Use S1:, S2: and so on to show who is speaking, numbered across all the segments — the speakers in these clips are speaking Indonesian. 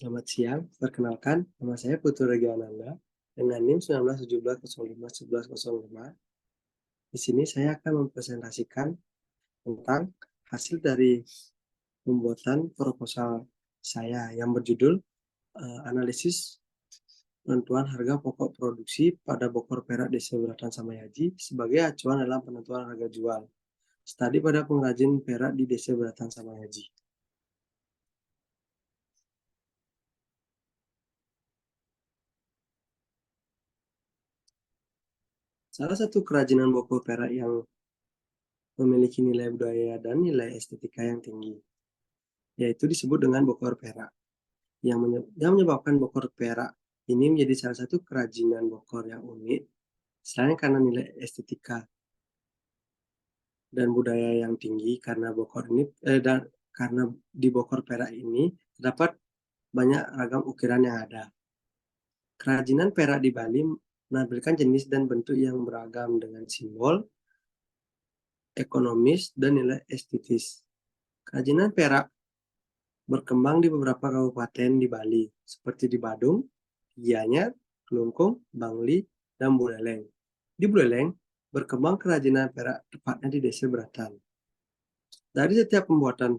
S1: Selamat siang, perkenalkan nama saya Putu Regyananda dengan NIM 1917051105. Di sini saya akan mempresentasikan tentang hasil dari pembuatan proposal saya yang berjudul analisis penentuan harga pokok produksi pada Bokor Perak Desa Beratan Samayaji sebagai acuan dalam penentuan harga jual. Studi pada pengrajin perak di Desa Beratan Samayaji. Salah satu kerajinan bokor perak yang memiliki nilai budaya dan nilai estetika yang tinggi, yaitu disebut dengan bokor perak. Yang menyebabkan bokor perak ini menjadi salah satu kerajinan bokor yang unik, selain karena nilai estetika dan budaya yang tinggi, karena karena di bokor perak ini terdapat banyak ragam ukiran yang ada. Kerajinan perak di Bali menampilkan jenis dan bentuk yang beragam dengan simbol, ekonomis, dan nilai estetis. Kerajinan perak berkembang di beberapa kabupaten di Bali, seperti di Badung, Gianyar, Kelungkung, Bangli, dan Buleleng. Di Buleleng, berkembang kerajinan perak tepatnya di Desa Beratan. Dari setiap pembuatan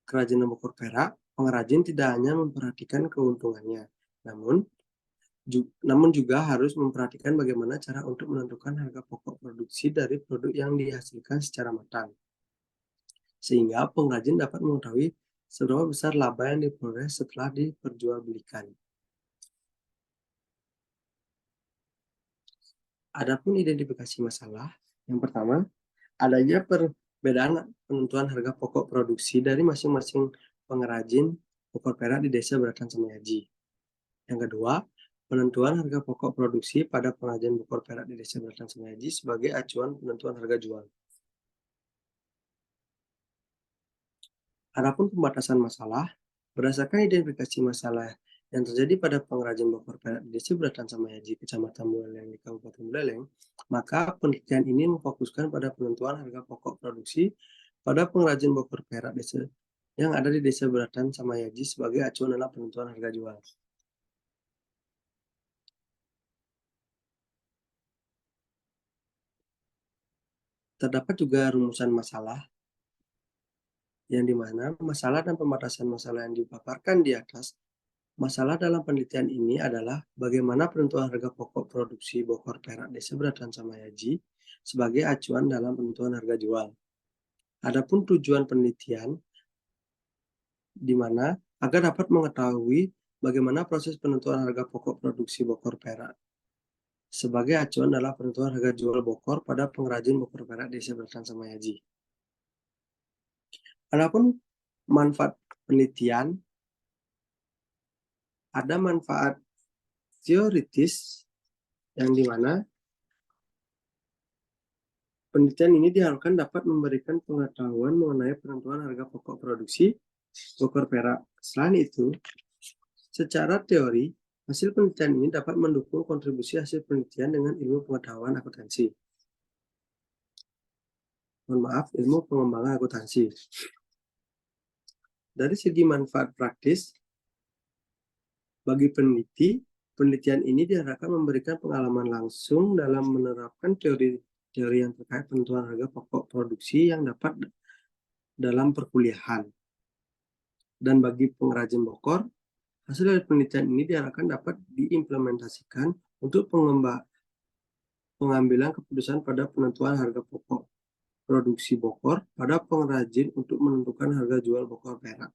S1: kerajinan bokor perak, pengrajin tidak hanya memperhatikan keuntungannya, namun juga harus memperhatikan bagaimana cara untuk menentukan harga pokok produksi dari produk yang dihasilkan secara matang. Sehingga pengrajin dapat mengetahui seberapa besar laba yang diperoleh setelah diperjualbelikan. Adapun identifikasi masalah, yang pertama, adanya perbedaan penentuan harga pokok produksi dari masing-masing pengrajin bokor perak di Desa Beratan Samayaji. Yang kedua, penentuan harga pokok produksi pada pengrajin bokor perak di Desa Beratan Samayaji sebagai acuan penentuan harga jual. Adapun pembatasan masalah, berdasarkan identifikasi masalah yang terjadi pada pengrajin bokor perak di Desa Beratan Samayaji, Kecamatan Buleleng di Kabupaten Buleleng, maka penelitian ini memfokuskan pada penentuan harga pokok produksi pada pengrajin bokor perak desa yang ada di Desa Beratan Samayaji sebagai acuan dalam penentuan harga jual. Terdapat juga rumusan masalah, yang dimana masalah dan pembatasan masalah yang dipaparkan di atas. Masalah dalam penelitian ini adalah bagaimana penentuan harga pokok produksi bokor perak Desa Beratan Samayaji sebagai acuan dalam penentuan harga jual. Adapun tujuan penelitian di mana agar dapat mengetahui bagaimana proses penentuan harga pokok produksi bokor perak sebagai acuan dalam penentuan harga jual bokor pada pengrajin bokor perak Desa Beratan Samayaji. Adapun manfaat penelitian, ada manfaat teoritis yang dimana penelitian ini diharapkan dapat memberikan pengetahuan mengenai penentuan harga pokok produksi bokor perak. Selain itu, secara teori, hasil penelitian ini dapat mendukung kontribusi hasil penelitian dengan ilmu pengetahuan akuntansi. Ilmu pengembangan akuntansi. Dari segi manfaat praktis, bagi peneliti, penelitian ini diharapkan memberikan pengalaman langsung dalam menerapkan teori yang terkait penentuan harga pokok produksi yang dapat dalam perkuliahan. Dan bagi pengrajin bokor, hasil dari penelitian ini diharapkan dapat diimplementasikan untuk pengambilan keputusan pada penentuan harga pokok produksi bokor pada pengrajin untuk menentukan harga jual bokor perak.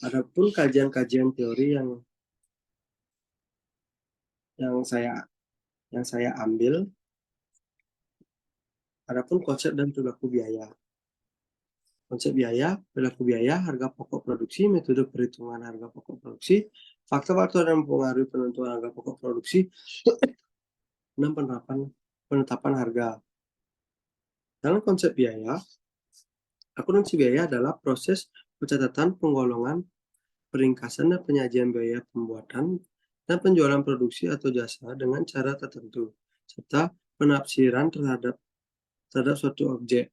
S1: Adapun kajian-kajian teori yang saya ambil, adapun konsep dan perilaku biaya. Konsep biaya, perilaku biaya, harga pokok produksi, metode perhitungan harga pokok produksi, faktor-faktor yang mempengaruhi penentuan harga pokok produksi, dan penetapan harga. Dalam konsep biaya, akuntansi biaya adalah proses pencatatan, penggolongan, peringkasan, dan penyajian biaya pembuatan dan penjualan produksi atau jasa dengan cara tertentu, serta penafsiran terhadap suatu objek.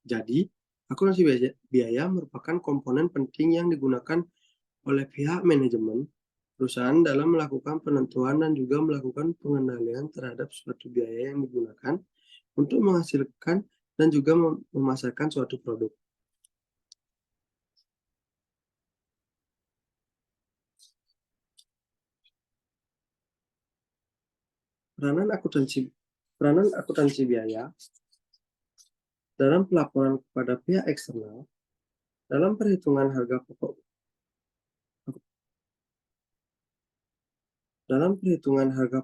S1: Jadi, Akuntansi biaya merupakan komponen penting yang digunakan oleh pihak manajemen perusahaan dalam melakukan penentuan dan juga melakukan pengendalian terhadap suatu biaya yang digunakan untuk menghasilkan dan juga memasarkan suatu produk. Peranan akuntansi biaya dalam pelaporan kepada pihak eksternal dalam perhitungan harga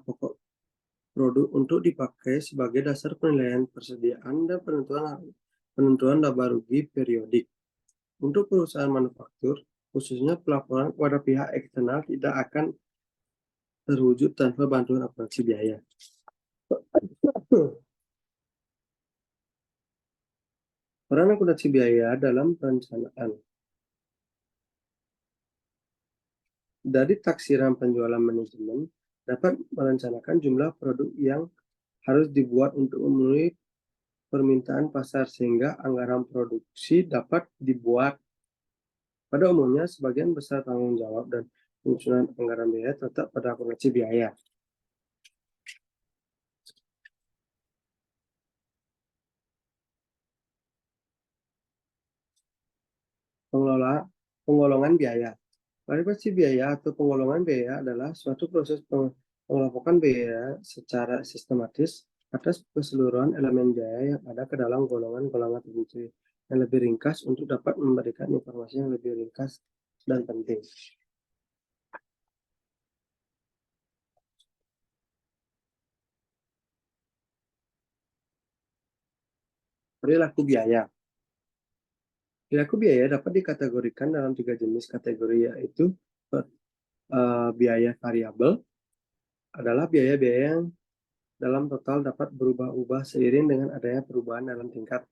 S1: pokok produk untuk dipakai sebagai dasar penilaian persediaan dan penentuan laba rugi periodik. Untuk perusahaan manufaktur, khususnya pelaporan kepada pihak eksternal tidak akan terwujud tanpa bantuan akuntansi biaya. Peran akuntansi biaya dalam perencanaan. Dari taksiran penjualan manajemen dapat merencanakan jumlah produk yang harus dibuat untuk memenuhi permintaan pasar sehingga anggaran produksi dapat dibuat. Pada umumnya, sebagian besar tanggung jawab dan penyusunan anggaran biaya tetap pada akuntansi biaya. Penggolongan biaya. Klarifikasi biaya atau penggolongan biaya adalah suatu proses pengelompokan biaya secara sistematis atas keseluruhan elemen biaya yang ada ke dalam golongan-golongan tertentu yang lebih ringkas untuk dapat memberikan informasi yang lebih ringkas dan penting. Perilaku biaya. Perilaku biaya dapat dikategorikan dalam 3 jenis kategori, yaitu biaya variabel adalah biaya-biaya yang dalam total dapat berubah-ubah seiring dengan adanya perubahan dalam tingkat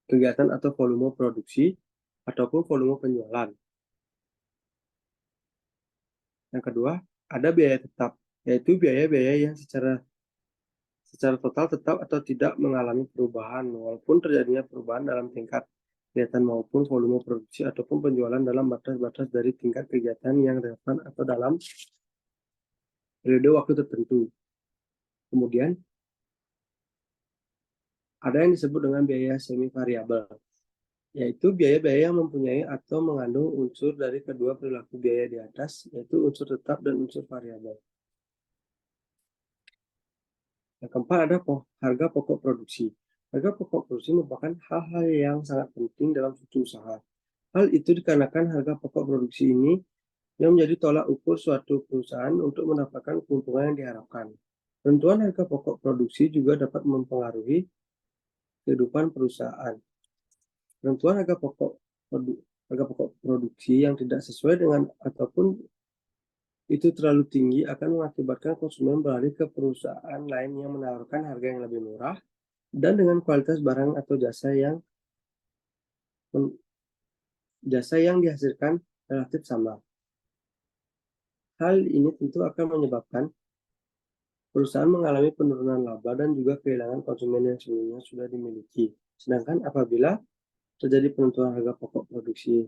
S1: kegiatan atau volume produksi ataupun volume penjualan. Yang kedua, ada biaya tetap, yaitu biaya-biaya yang secara total tetap atau tidak mengalami perubahan walaupun terjadinya perubahan dalam tingkat kegiatan maupun volume produksi ataupun penjualan dalam batas-batas dari tingkat kegiatan yang relevan atau dalam periode waktu tertentu. Kemudian, ada yang disebut dengan biaya semi variabel, yaitu biaya-biaya yang mempunyai atau mengandung unsur dari kedua perilaku biaya di atas, yaitu unsur tetap dan unsur variabel. Yang keempat ada harga pokok produksi. Harga pokok produksi merupakan hal-hal yang sangat penting dalam suatu usaha. Hal itu dikarenakan harga pokok produksi ini yang menjadi tolak ukur suatu perusahaan untuk mendapatkan keuntungan yang diharapkan. Penentuan harga pokok produksi juga dapat mempengaruhi kehidupan perusahaan. Penentuan harga pokok produksi yang tidak sesuai dengan ataupun itu terlalu tinggi akan mengakibatkan konsumen beralih ke perusahaan lain yang menawarkan harga yang lebih murah dan dengan kualitas barang atau jasa yang dihasilkan relatif sama. Hal ini tentu akan menyebabkan perusahaan mengalami penurunan laba dan juga kehilangan konsumen yang sebelumnya sudah dimiliki. Sedangkan apabila terjadi penentuan harga pokok produksi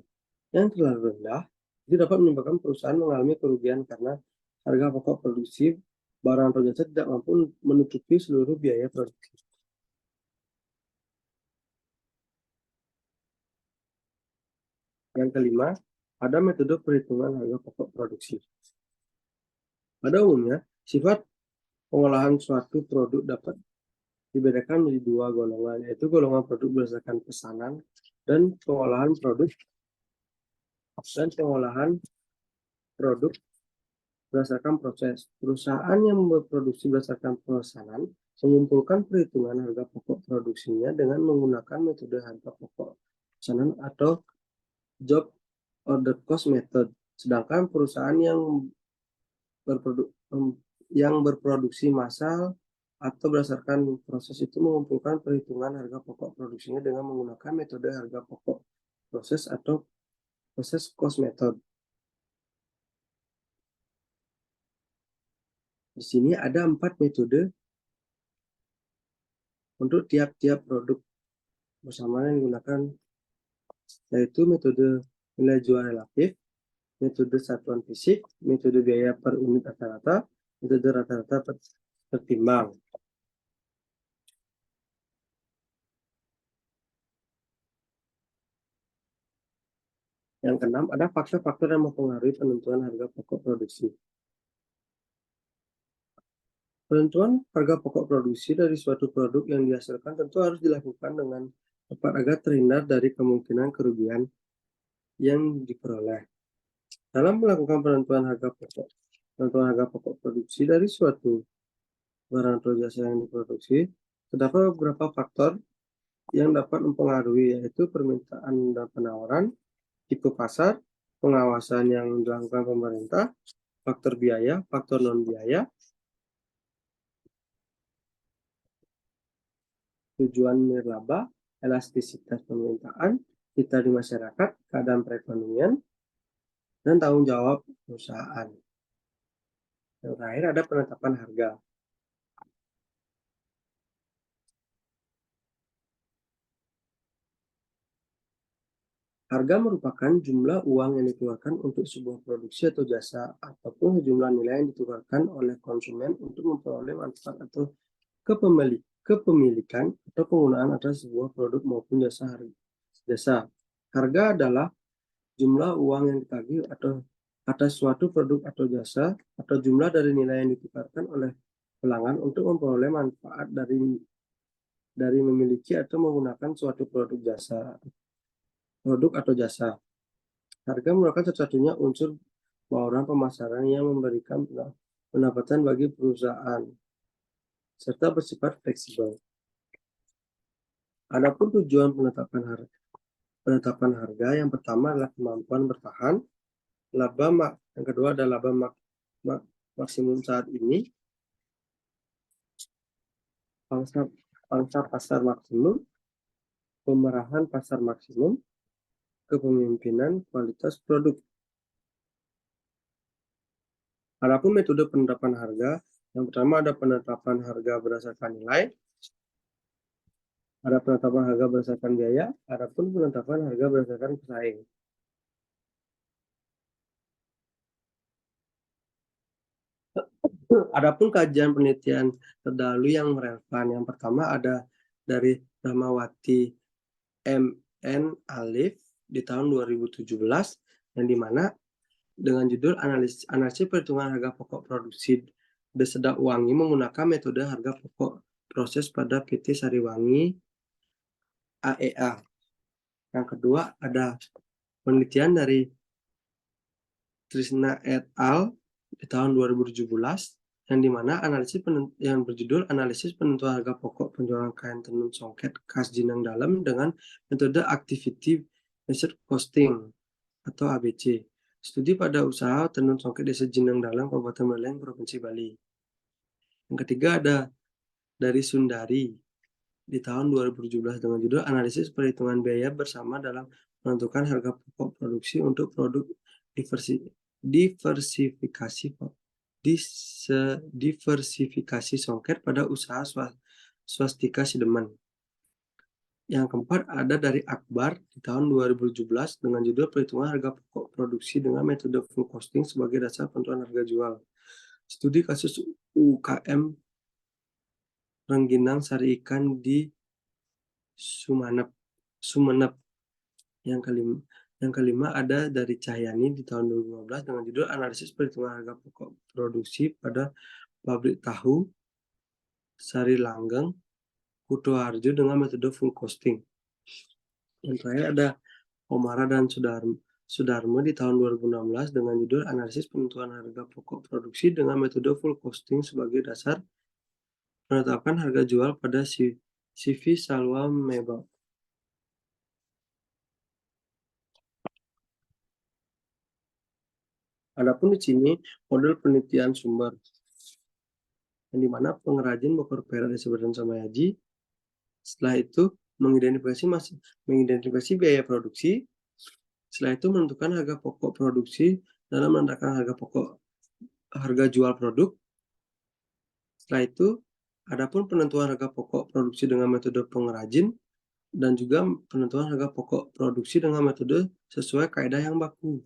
S1: yang terlalu rendah, itu dapat menyebabkan perusahaan mengalami kerugian karena harga pokok produksi barang atau jasa tidak mampu menutupi seluruh biaya produksi. Yang kelima, ada metode perhitungan harga pokok produksi. Pada umumnya, sifat pengolahan suatu produk dapat dibedakan menjadi 2 golongan, yaitu golongan produk berdasarkan pesanan dan pengolahan produk berdasarkan proses. Perusahaan yang berproduksi berdasarkan pesanan mengumpulkan perhitungan harga pokok produksinya dengan menggunakan metode harga pokok pesanan atau job order cost method. Sedangkan perusahaan yang berproduksi massal atau berdasarkan proses itu mengumpulkan perhitungan harga pokok produksinya dengan menggunakan metode harga pokok proses atau process cost method. Di sini ada 4 metode untuk tiap-tiap produk bersama yang digunakan yaitu metode nilai jual relatif, metode satuan fisik, metode biaya per unit rata-rata, metode rata-rata per timbang. Yang keenam, ada faktor-faktor yang mempengaruhi penentuan harga pokok produksi. Penentuan harga pokok produksi dari suatu produk yang dihasilkan tentu harus dilakukan dengan tepat agar terhindar dari kemungkinan kerugian yang diperoleh. Dalam melakukan penentuan harga pokok produksi dari suatu barang atau jasa yang diproduksi, terdapat beberapa faktor yang dapat mempengaruhi, yaitu permintaan dan penawaran, tipe pasar, pengawasan yang dilakukan pemerintah, faktor biaya, faktor non-biaya, tujuan nirlaba, elastisitas permintaan, citra di masyarakat, keadaan perekonomian, dan tanggung jawab perusahaan. Yang terakhir ada penetapan harga. Harga merupakan jumlah uang yang dikeluarkan untuk sebuah produksi atau jasa, ataupun jumlah nilai yang dikeluarkan oleh konsumen untuk memperoleh manfaat atau kepemilikan atau penggunaan atas sebuah produk maupun jasa. Harga adalah jumlah uang yang ditagih atau atas suatu produk atau jasa, atau jumlah dari nilai yang ditukarkan oleh pelanggan untuk memperoleh manfaat dari memiliki atau menggunakan suatu produk atau jasa. Harga merupakan satu-satunya unsur bauran pemasaran yang memberikan pendapatan bagi perusahaan serta bersifat fleksibel. Adapun tujuan penetapan harga yang pertama adalah kemampuan bertahan, yang kedua adalah laba maksimum saat ini, pangsa pasar maksimum, pemerahan pasar maksimum, kepemimpinan kualitas produk. Adapun metode penetapan harga, yang pertama ada penetapan harga berdasarkan nilai, ada penetapan harga berdasarkan biaya, adapun penetapan harga berdasarkan pesaing. Adapun kajian penelitian terdahulu yang relevan, yang pertama ada dari Rahmawati M.N. Alif di tahun 2017, yang dimana dengan judul analisis perhitungan harga pokok produksi Desedak Wangi menggunakan metode harga pokok proses pada PT Sariwangi AEA. Yang kedua ada penelitian dari Trisna et al. Di tahun 2017, yang dimana yang berjudul analisis penentuan harga pokok penjualan kain tenun songket khas Jenang Dalam dengan metode activity based costing atau ABC. Studi pada usaha tenun songket desa Jenang Dalam, Kabupaten Buleleng, Provinsi Bali. Yang ketiga ada dari Sundari di tahun 2017 dengan judul analisis perhitungan biaya bersama dalam menentukan harga pokok produksi untuk produk diversifikasi songket pada usaha swastika Sidemen. Yang keempat ada dari Akbar di tahun 2017 dengan judul perhitungan harga pokok produksi dengan metode full costing sebagai dasar penentuan harga jual. Studi kasus UKM Rengginang Sari Ikan di Sumeneb. Yang kelima ada dari Cahyani di tahun 2015 dengan judul analisis perhitungan harga pokok produksi pada pabrik tahu Sari Langgeng, Kutoarjo dengan metode full costing. Yang terakhir ada Omara dan Sudarmo di tahun 2016 dengan judul analisis penentuan harga pokok produksi dengan metode full costing sebagai dasar penetapan harga jual pada CV Salwa Mebel. Adapun di sini model penelitian sumber, yang dimana pengrajin bokor perak desa Berdan Samayaji setelah itu mengidentifikasi biaya produksi, setelah itu menentukan harga pokok produksi dalam menentukan harga jual produk. Setelah itu adapun penentuan harga pokok produksi dengan metode pengrajin, dan juga penentuan harga pokok produksi dengan metode sesuai kaidah yang baku.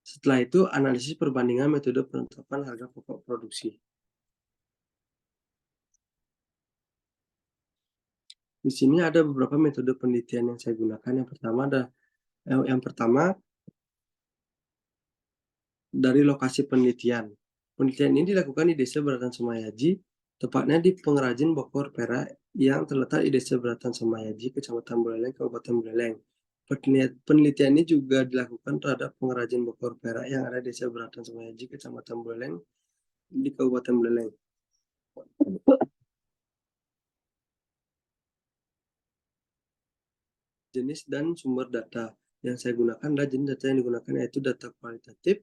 S1: Setelah itu, analisis perbandingan metode penetapan harga pokok produksi. Di sini ada beberapa metode penelitian yang saya gunakan. Yang pertama dari lokasi penelitian. Penelitian ini dilakukan di Desa Beratan Semayaji, tepatnya di pengrajin bokor perak yang terletak di Desa Beratan Semayaji, Kecamatan Buleleng, Kabupaten Buleleng. Penelitian ini juga dilakukan terhadap pengrajin bokor perak yang ada di Desa Beratan Semayaji, Kecamatan Buleleng, di Kabupaten Buleleng. Jenis dan sumber data yang saya gunakan adalah jenis data yang digunakan yaitu data kualitatif.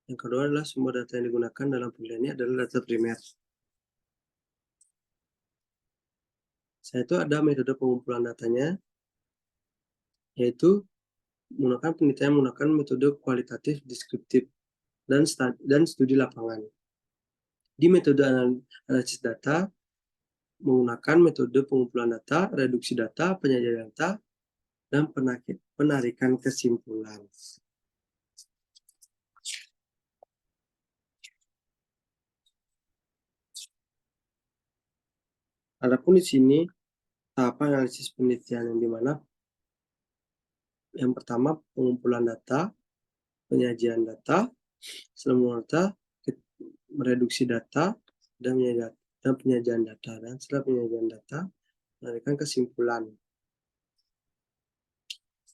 S1: Yang kedua adalah sumber data yang digunakan dalam penelitian ini adalah data primer. Saya itu ada metode pengumpulan datanya, yaitu menggunakan metode kualitatif deskriptif dan studi lapangan. Di metode analisis data, menggunakan metode pengumpulan data, reduksi data, penyajian data, dan penarikan kesimpulan. Adapun di sini tahapan analisis penelitian yang dimana yang pertama pengumpulan data, penyajian data, semua data, mereduksi data, dan penyajian data. Dan setelah penyajian data, menarikan kesimpulan.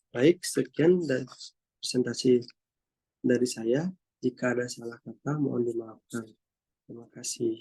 S1: Baik, sekian dari presentasi dari saya. Jika ada salah kata, mohon dimaafkan. Terima kasih.